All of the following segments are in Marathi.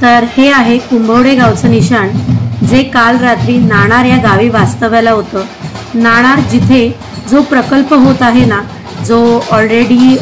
तर हे आहे कुंभवडे गावचं निशाण, जे काल रात्री नाणार या गावी वास्तव्याला होतं। नाणार जिथे जो प्रकल्प होत आहे ना, जो ऑलरेडी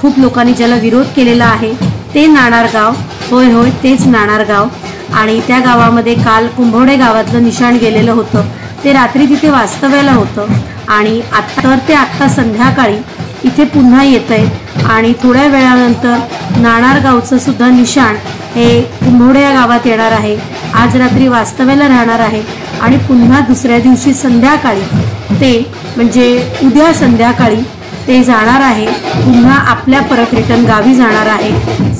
खूप लोकांनी ज्याला विरोध केलेला आहे, ते नाणार गाव, होय होय तेच नाणार गाव। आणि त्या गावामध्ये काल कुंभवडे गावातलं निशाण गेलेलं होतं, ते रात्री तिथे वास्तव्याला होतं आणि आता संध्याकाळी इथे पुन्हा येतंय आणि थोड्या वेळानंतर नाणार गावचं सुद्धा निशाण हे कुंभवडे या गावात येणार आहे। आज रात्री वास्तव्याला राहणार आहे आणि पुन्हा दुसऱ्या दिवशी संध्याकाळी ते म्हणजे उद्या संध्याकाळी ते जाणार आहे, पुन्हा आपल्या परत रिटर्न गावी जाणार आहे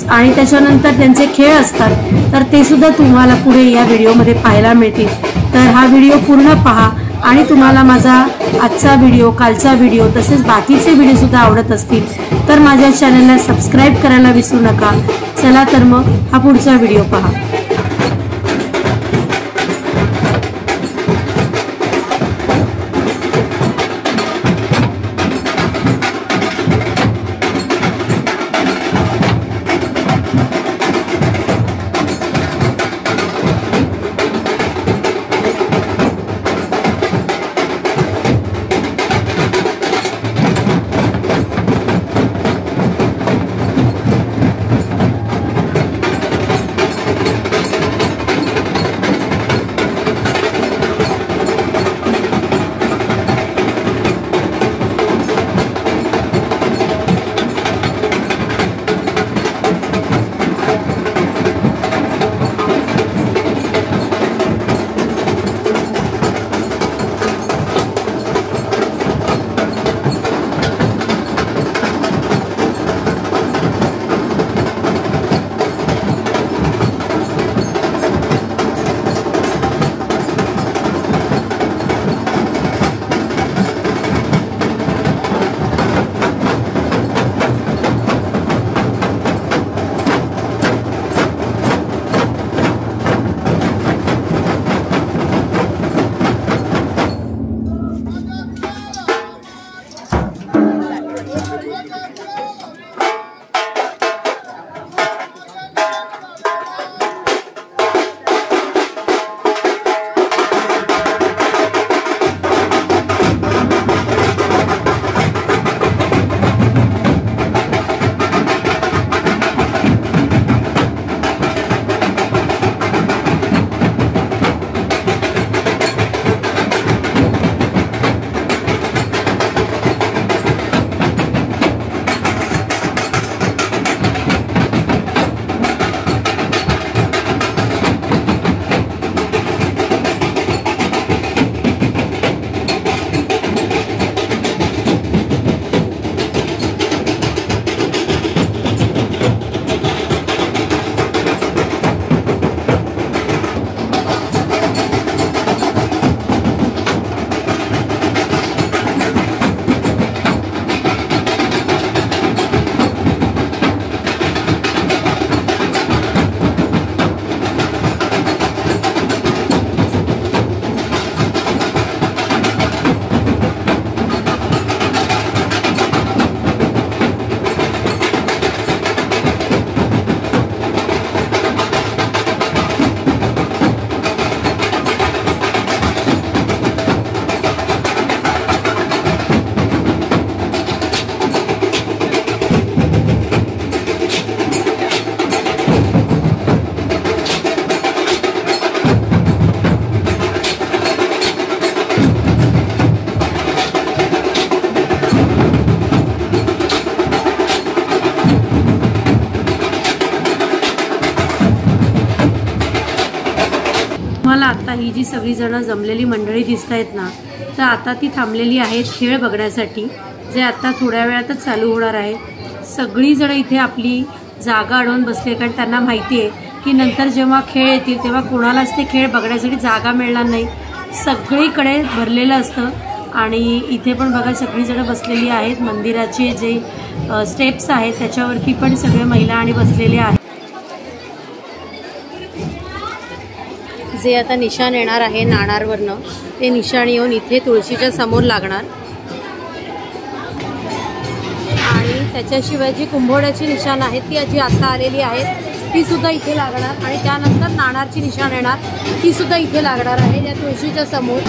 आणि त्याच्यानंतर त्यांचे खेळ असतात, तर ते सुद्धा तुम्हाला पुढे या व्हिडिओमध्ये पाहायला मिळतील। तर हा व्हिडिओ पूर्ण पहा आणि तुम्हाला माझा आजचा व्हिडिओ, कालचा व्हिडिओ तसेच बाकीचे व्हिडिओ सुद्धा आवडत असतील तर माझ्या चॅनलला सबस्क्राईब करायला विसरू नका। चला तर मग हा पुढचा व्हिडिओ पहा। तुम्हाला आता ही जी सगळी जण जमलेली मंडळी दिसतायत ना, तर आता ती थांबलेली आहेत खेळ बघण्यासाठी, जे आता थोड्या वेळातच चालू होणार आहे। सगळी जण इथे आपली जागा अडवून बसले, कारण त्यांना माहिती आहे की नंतर जेव्हा खेळ येतील तेव्हा कोणालाच ते खेळ बघण्यासाठी जागा मिळणार नाही, सगळीकडे भरलेलं असतं। आणि इथे पण बघा सगळी जण बसलेली आहेत, मंदिराचे जे स्टेप्स आहेत त्याच्यावरती पण सगळे महिला आणि बसलेले आहेत। जे आता निशाण येणार आहे नाणारवरनं, ते निशाण येऊन इथे तुळशीच्या समोर लागणार आणि त्याच्याशिवाय जी कुंभवड्याची निशाण आहेत ती जी आता आलेली आहेत ती सुद्धा इथे लागणार आणि त्यानंतर नाणारची निशाण येणार, ती सुद्धा इथे लागणार आहे या तुळशीच्या समोर.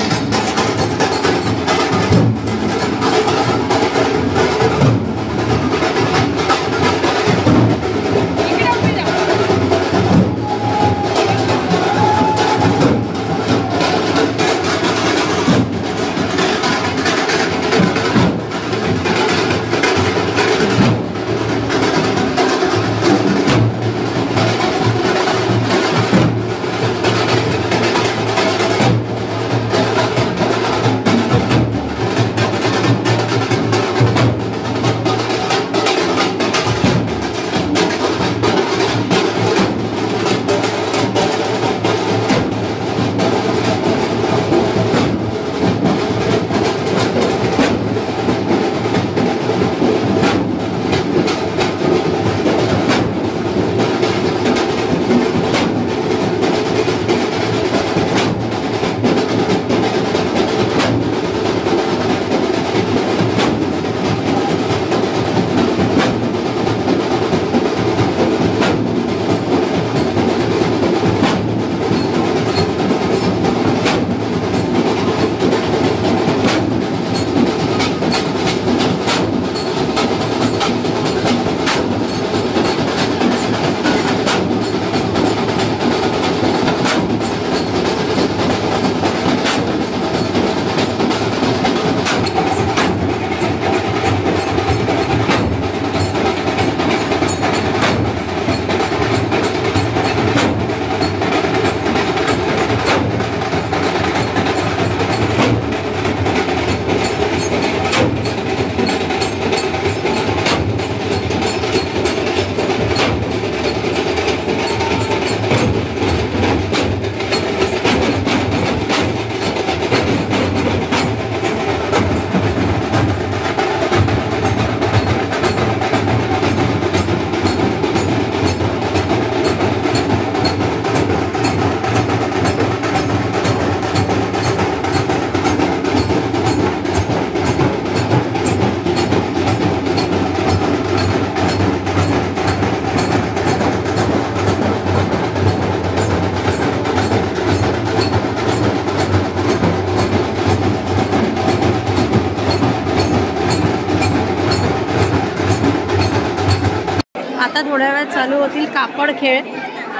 आता थोड्या वेळात चालू होतील कापड खेळ.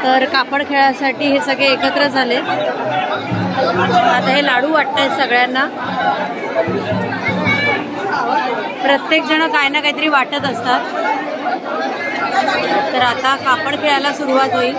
तर कापड खेळासाठी हे सगळे एकत्र झाले. आता हे लाडू वाटतायत सगळ्यांना. प्रत्येक जण काही ना काहीतरी वाटत असतात. तर आता कापड खेळायला सुरुवात होईल.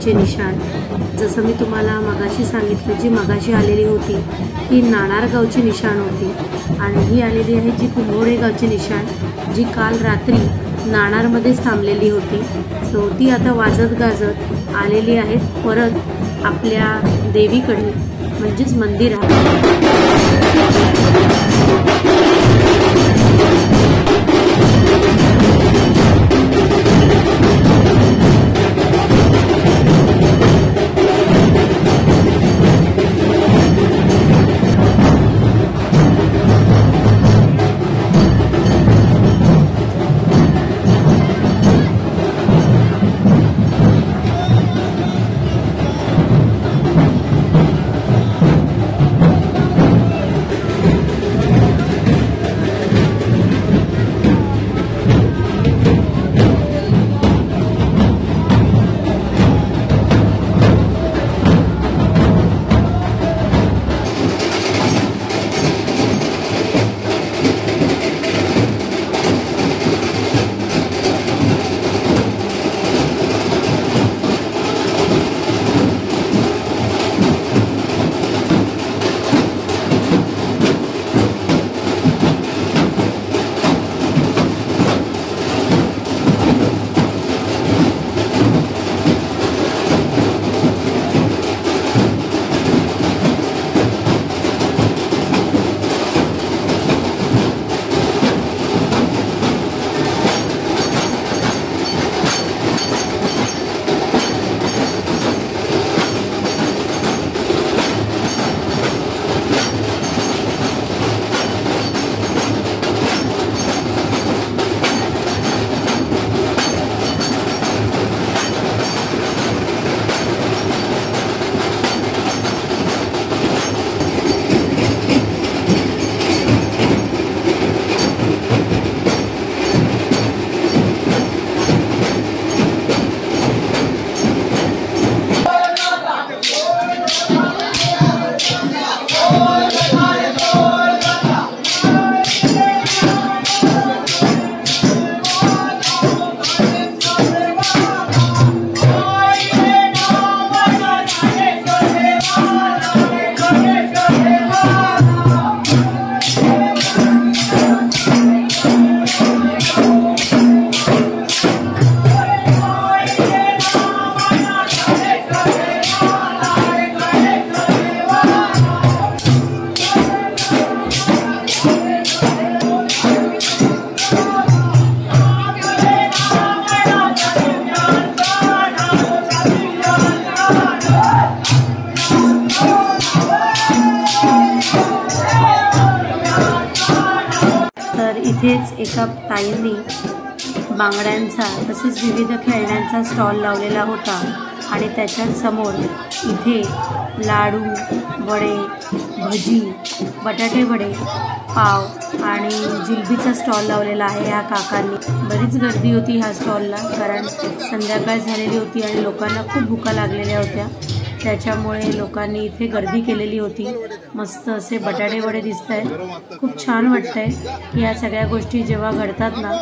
गावचे निशाण, जसं मी तुम्हाला मगाशी सांगितलं, जी मगाशी आलेली होती ही नाणार गावची निशाण होती आणि ही आलेली आहे जी कुंभोडे गावची निशाण, जी काल रात्री नाणारमध्येच थांबलेली होती. सो ती आता वाजत गाजत आलेली आहेत परत आपल्या देवीकडे, म्हणजेच मंदिरात. इथेच एका ताईंनी बांगड्यांचा तसेच विविध खेळण्यांचा स्टॉल लावलेला होता आणि त्याच्याच समोर इथे लाडू, वडे, भजी, बटाटे वडे, पाव आणि जिलबीचा स्टॉल लावलेला आहे ह्या काकांनी. बरीच गर्दी होती ह्या स्टॉलला, कारण संध्याकाळ झालेली होती आणि लोकांना खूप भुका लागलेल्या होत्या. त्याच्यामुळे लोकांनी इथे गर्दी केलेली होती. मस्त असे बटाटे वडे दिसत आहेत. खूप छान वाटतंय की या सगळ्या गोष्टी जेव्हा घडतात ना.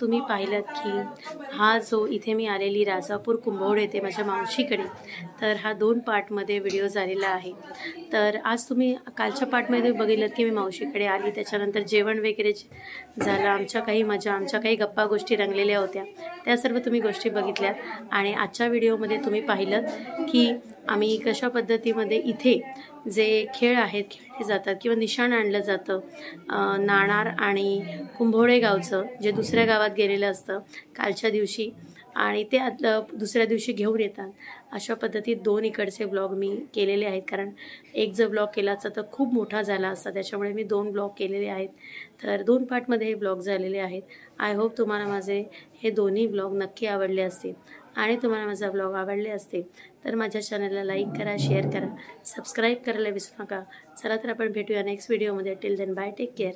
तुम्ही पाहिलात की हा जो इथे मी आलेली राजापूर कुंभवड येते माझ्या मावशीकडे, तर हा 2 पार्टमध्ये व्हिडिओ झालेला आहे. तर आज तुम्ही कालच्या पार्टमध्ये बघितलं की मी मावशीकडे आली, त्याच्यानंतर जेवण वगैरे झालं, आमच्या काही मजा, आमच्या काही गप्पा गोष्टी रंगलेल्या होत्या, त्या सर्व तुम्ही गोष्टी बघितल्या. आणि आजच्या व्हिडिओमध्ये तुम्ही पाहिलं की आम्ही कशा पद्धतीमध्ये इथे जे खेळ आहेत खेळले जातात किंवा निशाण आणलं जातं, नाणार आणि कुंभोळे गावचं जे दुसऱ्या गावात गेलेलं असतं कालच्या दिवशी आणि ते दुसऱ्या दिवशी घेऊन येतात, अशा पद्धतीत 2 इकडचे ब्लॉग मी केलेले आहेत. कारण एक जर ब्लॉग केला असता तर खूप मोठा झाला असता, त्याच्यामुळे मी 2 ब्लॉग केलेले आहेत. तर 2 पार्टमध्ये हे ब्लॉग झालेले आहेत. आय होप तुम्हाला माझे हे दोन्ही ब्लॉग नक्की आवडले असतील आणि तुम्हाला माझा ब्लॉग आवडले असतील तर माझ्या चॅनलला लाईक करा, शेअर करा, सबस्क्राईब करायला विसरू नका. चला तर आपण भेटूया नेक्स्ट व्हिडिओमध्ये. Till then bye, take care.